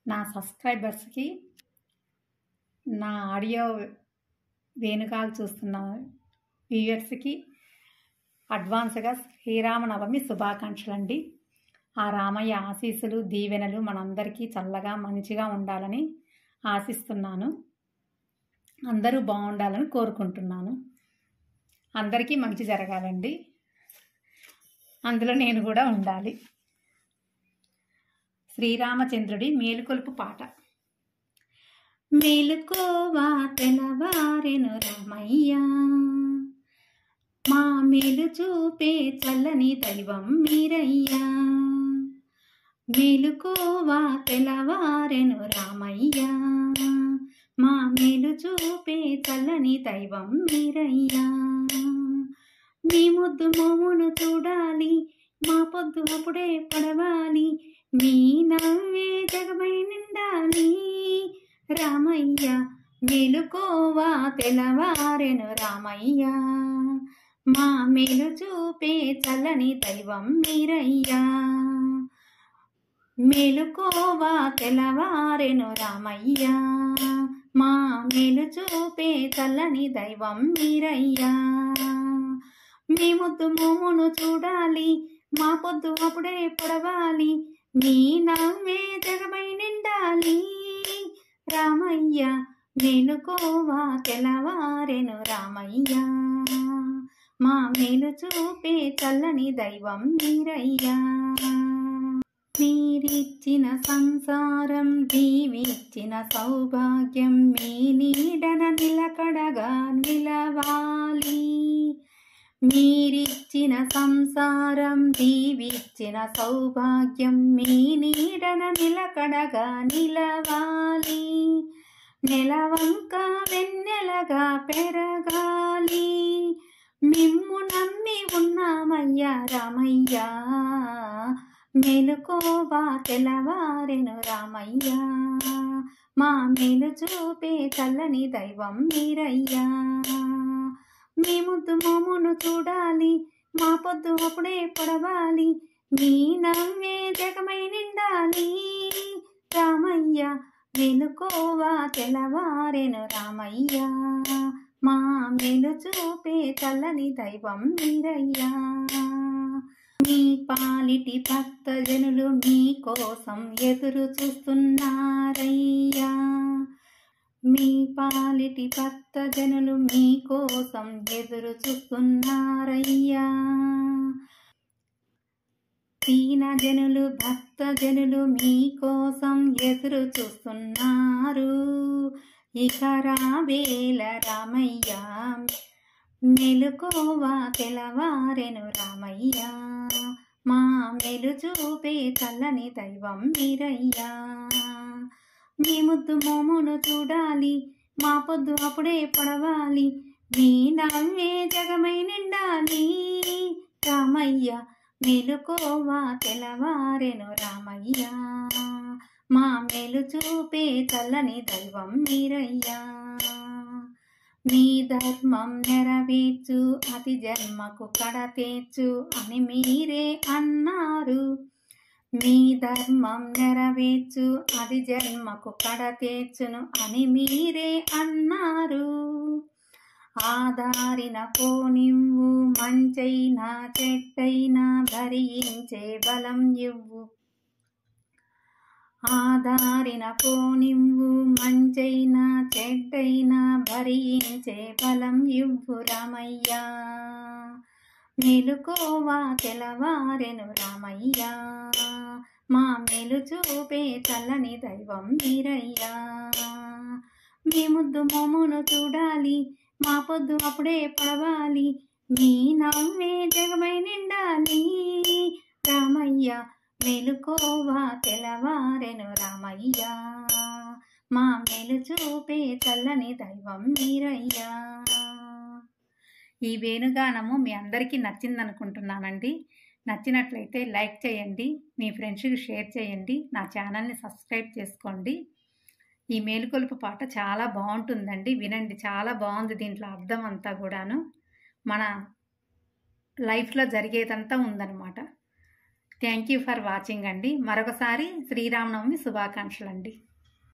నా సబ్స్క్రైబర్స్కి నా ఆడియో వేణుకాలు చూస్తున్న వ్యూయర్స్కి అడ్వాన్స్గా శ్రీరామనవమి శుభాకాంక్షలు అండి. ఆ రామయ్య ఆశీస్సులు దీవెనలు మనందరికీ చల్లగా మంచిగా ఉండాలని ఆశిస్తున్నాను. అందరూ బాగుండాలని కోరుకుంటున్నాను. అందరికీ మంచి జరగాలండి. అందులో నేను కూడా ఉండాలి. శ్రీరామచంద్రుడి మేలుకొలుపు పాట. మేలుకోవా తెల్లవారెను రామయ్య, మా మేలు చూపే చల్లని దైవం మీరయ్యా. మేలుకోవా తెల్లవారెను రామయ్య, మా మేలు చూపే చల్లని దైవం మీరయ్యా. మీ ముద్దు మోమును చూడాలి, మా పొద్దు అప్పుడే పడవాలి, మీ నవ్వే జగమై నిండాలి రామయ్య. మేలుకోవా తెల్లవారెను రామయ్య, మా మేలు చూపే చల్లని దైవం మీరయ్యా. మేలుకోవా తెల్లవారెను రామయ్య, మా మేలు చూపే చల్లని దైవం మీరయ్యా. మీ ముద్దు మోమును చూడాలి, మా పొద్దు అప్పుడే పొడవాలి, మీ నవ్వే జగమై నిండాలి రామయ్య. మేలుకోవా తెల్లవారెను రామయ్య, మా మేలు చూపే చల్లని దైవం మీరయ్యా. మీరిచ్చిన సంసారం దీవిచ్చిన సౌభాగ్యం, మీ నీడన నిలకడగా నిలవాలి. మీరిచ్చిన సంసారం దీవిచ్చిన సౌభాగ్యం, మీ నీడన నిలకడగా నిలవాలి. నెలవంక వెన్నెలగా పెరగాలి, మిమ్ము నమ్మి ఉన్నామయ్యా రామయ్యా. మేలుకోవా తెల్లవారెను రామయ్య, మా మేలు చూపే చల్లని దైవం మీరయ్యా. మీ ముద్దు మోమును చూడాలి, మా పొద్దు అప్పుడే పొడవాలి, మీ నవ్వే జగమై నిండాలి రామయ్య. మేలుకోవా తెల్లవారెను రామయ్య, మా మేలు చూపే చల్లని దైవం మీరయ్యా. మీ పాలిటి భక్తజనులు మీ కోసం ఎదురు చూస్తున్నారయ్యా. మీ పాలిటి భక్తజనులు మీ కోసం ఎదురు చూస్తున్నారయ్యా. దీనజనులు భక్తజనులు మీ కోసం ఎదురు చూస్తున్నారు. ఇక రావేల రామయ్య, మేలుకోవా తెల్లవారెను రామయ్య, మా మేలు చూపే చల్లని దైవం మీరయ్యా. మీ ముద్దు మోమును చూడాలి, మా పొద్దు అప్పుడే పొడవాలి, మీ నవ్వే జగమై నిండాలి రామయ్య. మేలుకోవా తెల్లవారెను రామయ్య, మా మేలు చూపే చల్లని దైవం మీరయ్యా. మీ ధర్మం నెరవేర్చు అతి జన్మకు కడతేర్చు అని మీరే అన్నారు. మీ ధర్మం నెరవేర్చు అది జన్మకు కడతేర్చును అని మీరే అన్నారు. ఆదారిన పోనివ్వు, మంచైనా చెట్టైనా భరించే బలం ఇవ్వు. ఆదారిన పోనివ్వు, మంచైనా చెడ్డైనా భరించే బలం ఇవ్వు రామయ్యా. మేలుకోవా తెల్లవారెను రామయ్యా, మా మేలు చూపే చల్లని దైవం మీరయ్యా. మీ ముద్దు మోమును చూడాలి, మా పొద్దు అప్పుడే పడవాలి, మీ నవ్వే జగమై నిండాలి రామయ్య. మేలుకోవా తెల్లవారెను రామయ్య, మా మేలు చూపే చల్లని దైవం మీరయ్యా. ఈ వేణుగానము మీ అందరికీ నచ్చిందనుకుంటున్నానండి. నచ్చినట్లయితే లైక్ చేయండి, మీ ఫ్రెండ్స్కి షేర్ చేయండి, నా ఛానల్ని సబ్స్క్రైబ్ చేసుకోండి. ఈ మేలుకొలుపు పాట చాలా బాగుంటుందండి, వినండి. చాలా బాగుంది. దీంట్లో అర్థం అంతా కూడాను మన లైఫ్లో జరిగేదంతా ఉందన్నమాట. థ్యాంక్ యూ ఫర్ వాచింగ్ అండి. మరొకసారి శ్రీరామనవమి శుభాకాంక్షలు అండి.